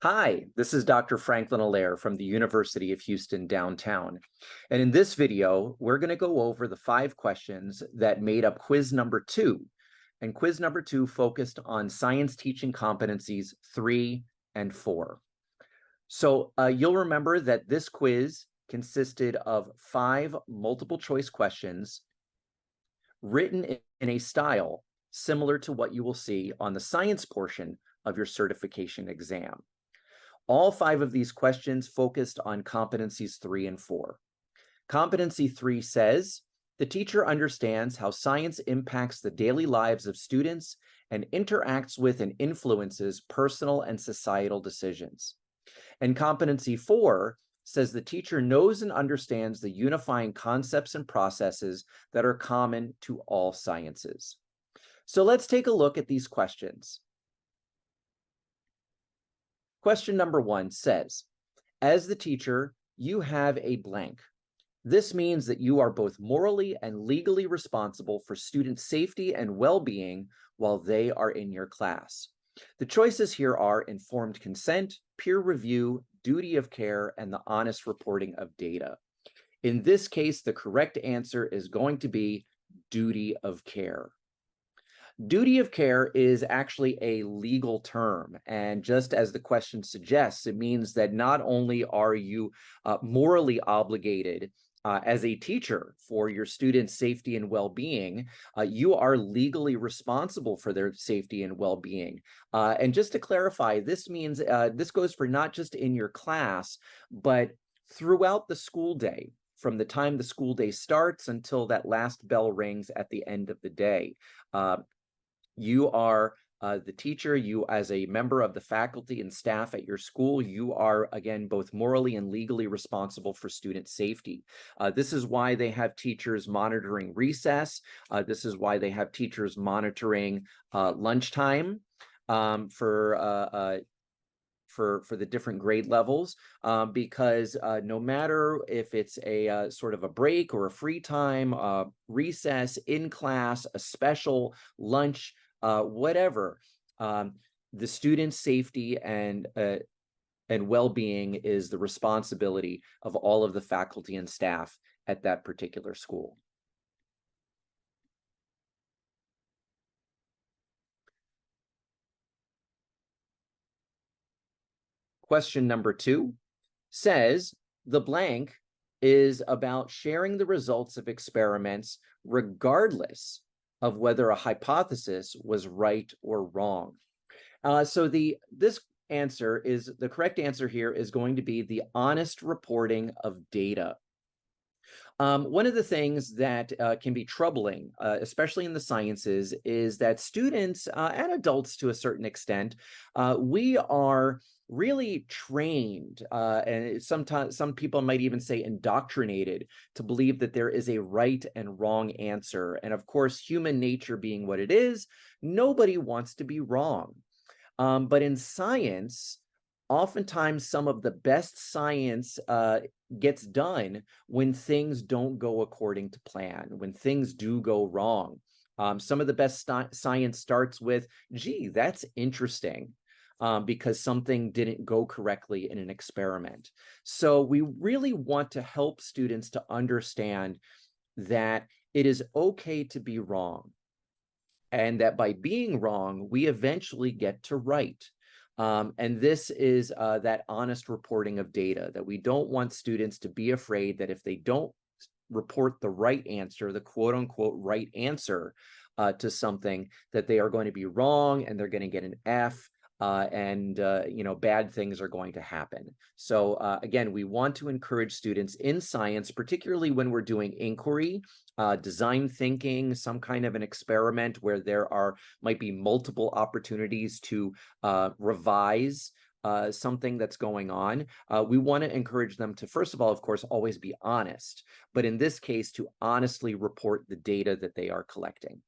Hi, this is Dr. Franklin Allaire from the University of Houston downtown. And in this video, we're going to go over the 5 questions that made up quiz number 2. And quiz number 2 focused on Science Teaching Competencies 3 and 4. So you'll remember that this quiz consisted of 5 multiple choice questions written in a style similar to what you will see on the science portion of your certification exam. All 5 of these questions focused on competencies 3 and 4. Competency 3 says, the teacher understands how science impacts the daily lives of students and interacts with and influences personal and societal decisions. And competency 4 says the teacher knows and understands the unifying concepts and processes that are common to all sciences. So let's take a look at these questions. Question number 1 says, as the teacher, you have a blank. This means that you are both morally and legally responsible for student safety and well-being while they are in your class. The choices here are informed consent, peer review, duty of care, and the honest reporting of data. In this case, the correct answer is going to be duty of care. Duty of care is actually a legal term, and just as the question suggests, it means that not only are you morally obligated as a teacher for your students' safety and well-being, you are legally responsible for their safety and well-being. And just to clarify, this means this goes for not just in your class, but throughout the school day, from the time the school day starts until that last bell rings at the end of the day. You are the teacher, you as a member of the faculty and staff at your school, you are, again, both morally and legally responsible for student safety. This is why they have teachers monitoring recess. This is why they have teachers monitoring lunchtime for the different grade levels, because no matter if it's a sort of a break or a free time, recess, in class, a special lunch, whatever, the student's safety and well-being is the responsibility of all of the faculty and staff at that particular school. Question number 2 says, the blank is about sharing the results of experiments regardless of whether a hypothesis was right or wrong. So the correct answer here is going to be the honest reporting of data. One of the things that can be troubling, especially in the sciences, is that students and adults to a certain extent, we are really trained, and sometimes some people might even say indoctrinated, to believe that there is a right and wrong answer. And of course, human nature being what it is, nobody wants to be wrong. But in science, oftentimes some of the best science gets done when things don't go according to plan, when things do go wrong. Some of the best science starts with, gee, that's interesting, because something didn't go correctly in an experiment. So we really want to help students to understand that it is okay to be wrong, and that by being wrong, we eventually get to right. And this is that honest reporting of data, that we don't want students to be afraid that if they don't report the right answer, the quote unquote right answer to something, that they are going to be wrong and they're going to get an F, and bad things are going to happen. So again, we want to encourage students in science, particularly when we're doing inquiry, design thinking, some kind of an experiment where there might be multiple opportunities to revise something that's going on. We want to encourage them to, first of all, of course, always be honest, but in this case, to honestly report the data that they are collecting.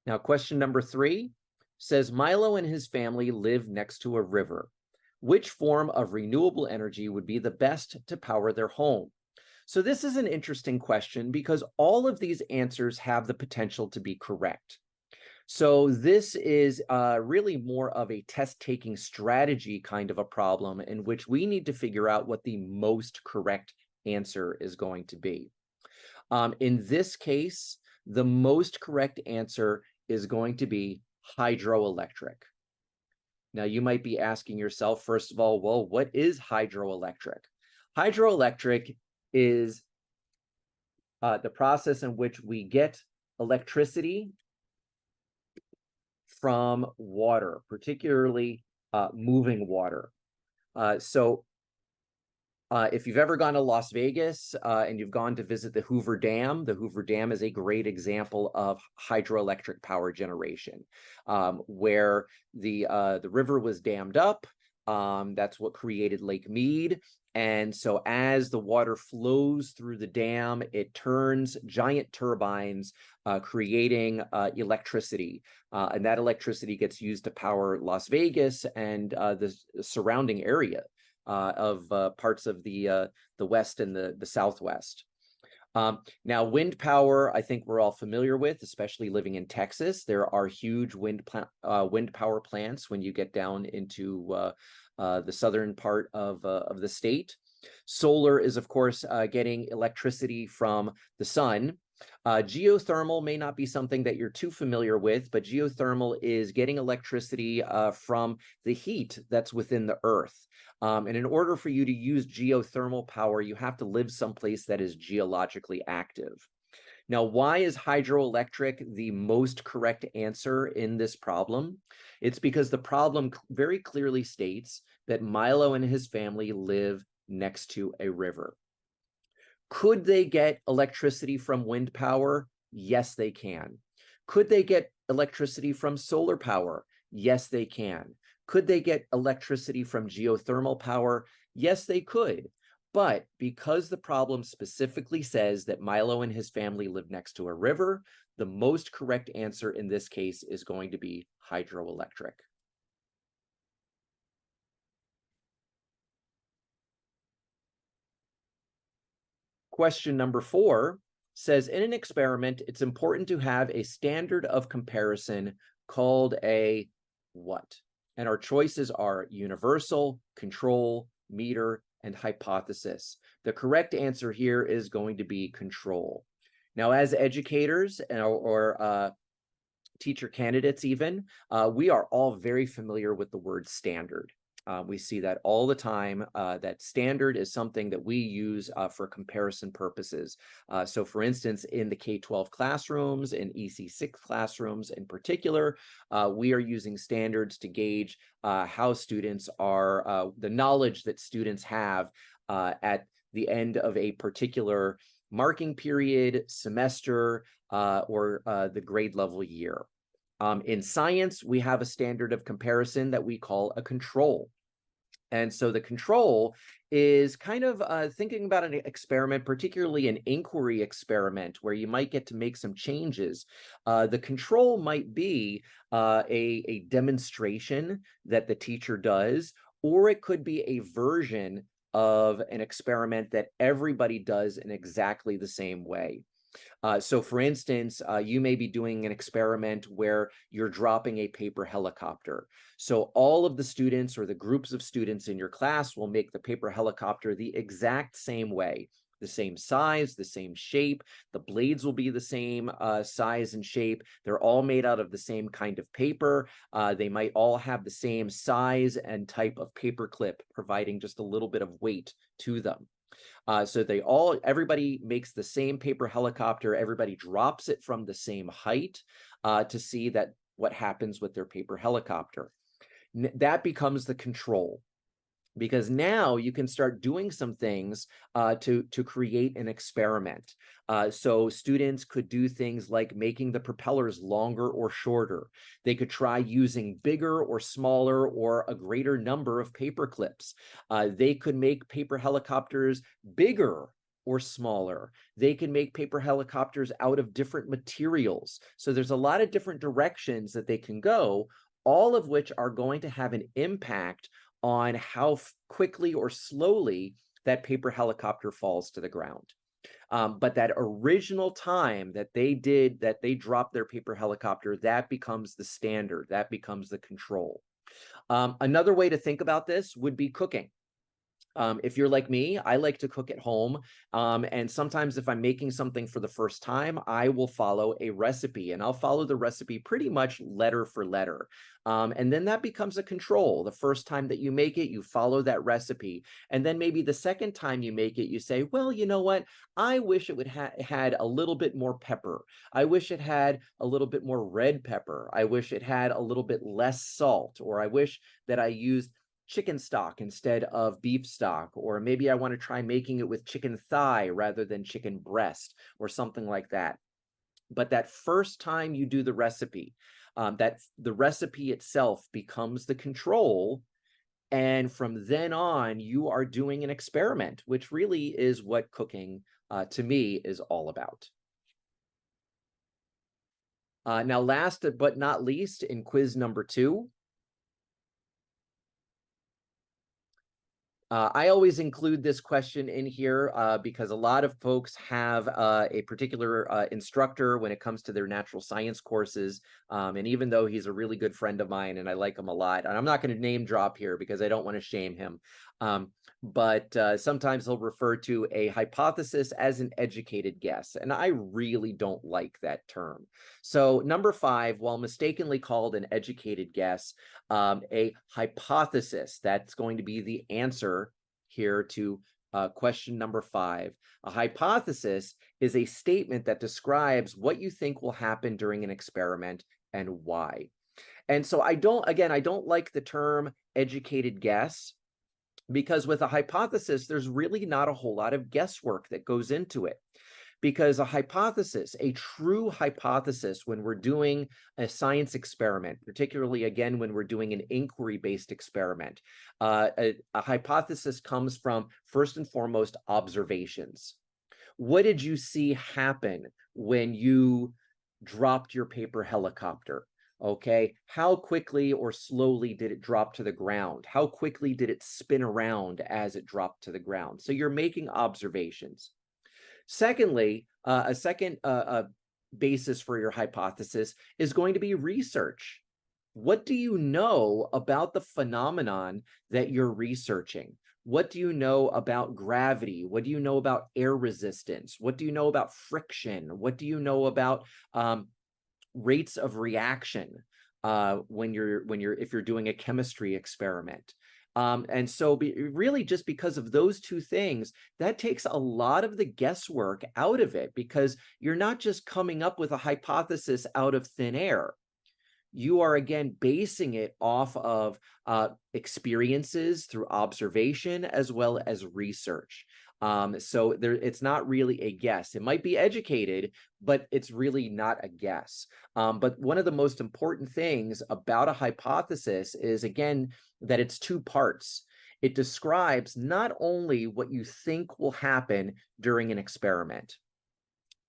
Now, question number 3 says, Milo and his family live next to a river. Which form of renewable energy would be the best to power their home? So this is an interesting question because all of these answers have the potential to be correct. So this is really more of a test-taking strategy kind of a problem in which we need to figure out what the most correct answer is going to be. In this case, the most correct answer is going to be hydroelectric. Now, you might be asking yourself, first of all, well, what is hydroelectric? Hydroelectric is the process in which we get electricity from water, particularly moving water. If you've ever gone to Las Vegas and you've gone to visit the Hoover Dam is a great example of hydroelectric power generation, where the river was dammed up. That's what created Lake Mead. And so as the water flows through the dam, it turns giant turbines, creating electricity. And that electricity gets used to power Las Vegas and the surrounding area of parts of the West and the Southwest. Now, wind power, I think we're all familiar with, especially living in Texas. There are huge wind power plants when you get down into the southern part of the state. Solar is, of course, getting electricity from the sun. Geothermal may not be something that you're too familiar with, but geothermal is getting electricity from the heat that's within the earth. And in order for you to use geothermal power, you have to live someplace that is geologically active. Now, why is hydroelectric the most correct answer in this problem? It's because the problem very clearly states that Milo and his family live next to a river. Could they get electricity from wind power? Yes, they can. Could they get electricity from solar power? Yes, they can. Could they get electricity from geothermal power? Yes, they could. But because the problem specifically says that Milo and his family live next to a river, the most correct answer in this case is going to be hydroelectric. Question number 4 says, in an experiment, it's important to have a standard of comparison called a what? And our choices are universal, control, meter, and hypothesis. The correct answer here is going to be control. Now, as educators or teacher candidates even, we are all very familiar with the word standard. We see that all the time, that standard is something that we use for comparison purposes. So for instance, in the K-12 classrooms, in EC6 classrooms in particular, we are using standards to gauge how students are, the knowledge that students have at the end of a particular marking period, semester, or the grade level year. In science, we have a standard of comparison that we call a control. And so the control is kind of thinking about an experiment, particularly an inquiry experiment, where you might get to make some changes. The control might be a demonstration that the teacher does, or it could be a version of an experiment that everybody does in exactly the same way. So for instance, you may be doing an experiment where you're dropping a paper helicopter. So all of the students or the groups of students in your class will make the paper helicopter the exact same way, the same size, the same shape. The blades will be the same size and shape. They're all made out of the same kind of paper. They might all have the same size and type of paper clip, providing just a little bit of weight to them. So everybody makes the same paper helicopter, everybody drops it from the same height to see that what happens with their paper helicopter. That becomes the control, because now you can start doing some things to create an experiment. So students could do things like making the propellers longer or shorter. They could try using bigger or smaller or a greater number of paper clips. They could make paper helicopters bigger or smaller. They can make paper helicopters out of different materials. So there's a lot of different directions that they can go, all of which are going to have an impact on how quickly or slowly that paper helicopter falls to the ground. But that original time that they dropped their paper helicopter, that becomes the standard, that becomes the control. Another way to think about this would be cooking. If you're like me, I like to cook at home. And sometimes if I'm making something for the first time, I will follow a recipe, and I'll follow the recipe pretty much letter for letter. And then that becomes a control. The first time that you make it, you follow that recipe. And then maybe the second time you make it, you say, well, you know what? I wish it would had a little bit more pepper. I wish it had a little bit more red pepper. I wish it had a little bit less salt, or I wish that I used chicken stock instead of beef stock, or maybe I want to try making it with chicken thigh rather than chicken breast, or something like that. But that first time you do the recipe, that the recipe itself becomes the control, and from then on you are doing an experiment, which really is what cooking to me is all about. Now, last but not least, in quiz number 2, I always include this question in here because a lot of folks have a particular instructor when it comes to their natural science courses. And even though he's a really good friend of mine and I like him a lot, and I'm not going to name drop here because I don't want to shame him, but sometimes he'll refer to a hypothesis as an educated guess. And I really don't like that term. So number 5, while mistakenly called an educated guess, a hypothesis, that's going to be the answer here to question number 5. A hypothesis is a statement that describes what you think will happen during an experiment and why. And so I don't like the term educated guess, because with a hypothesis, there's really not a whole lot of guesswork that goes into it. Because a hypothesis, a true hypothesis, when we're doing a science experiment, particularly again when we're doing an inquiry-based experiment, a hypothesis comes from, first and foremost, observations. What did you see happen when you dropped your paper helicopter? Okay, how quickly or slowly did it drop to the ground? How quickly did it spin around as it dropped to the ground? So you're making observations. Secondly, a second basis for your hypothesis is going to be research. What do you know about the phenomenon that you're researching? What do you know about gravity? What do you know about air resistance? What do you know about friction? What do you know about rates of reaction if you're doing a chemistry experiment? And so really just because of those two things, that takes a lot of the guesswork out of it, because you're not just coming up with a hypothesis out of thin air. You are again basing it off of experiences through observation as well as research. So it's not really a guess. It might be educated, but it's really not a guess. But one of the most important things about a hypothesis is, again, that it's 2 parts. It describes not only what you think will happen during an experiment.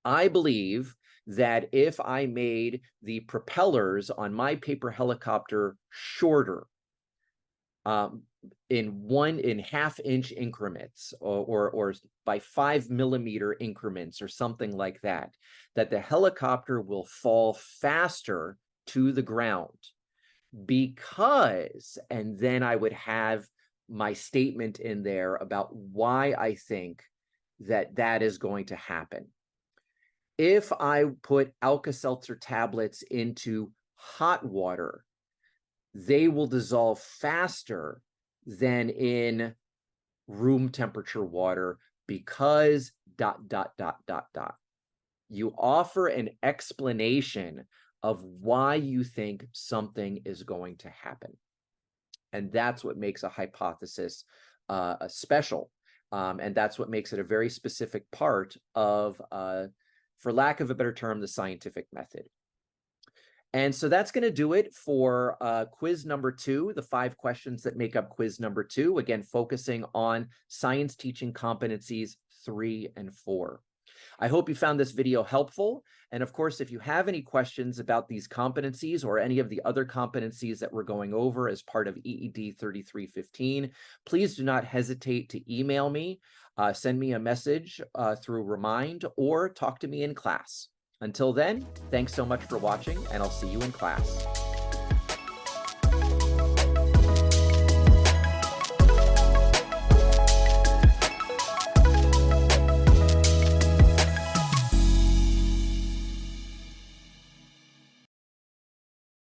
I believe that if I made the propellers on my paper helicopter shorter, in half-inch increments, or by 5-millimeter increments or something like that, that the helicopter will fall faster to the ground, because, and then I would have my statement in there about why I think that that is going to happen. If I put Alka-Seltzer tablets into hot water, they will dissolve faster than in room temperature water, because ... You offer an explanation of why you think something is going to happen. And that's what makes a hypothesis special. And that's what makes it a very specific part of, for lack of a better term, the scientific method. And so that's going to do it for quiz number 2, the 5 questions that make up quiz number 2, again, focusing on science teaching competencies 3 and 4. I hope you found this video helpful. And of course, if you have any questions about these competencies or any of the other competencies that we're going over as part of EED 3315, please do not hesitate to email me, send me a message through Remind, or talk to me in class. Until then, thanks so much for watching, and I'll see you in class.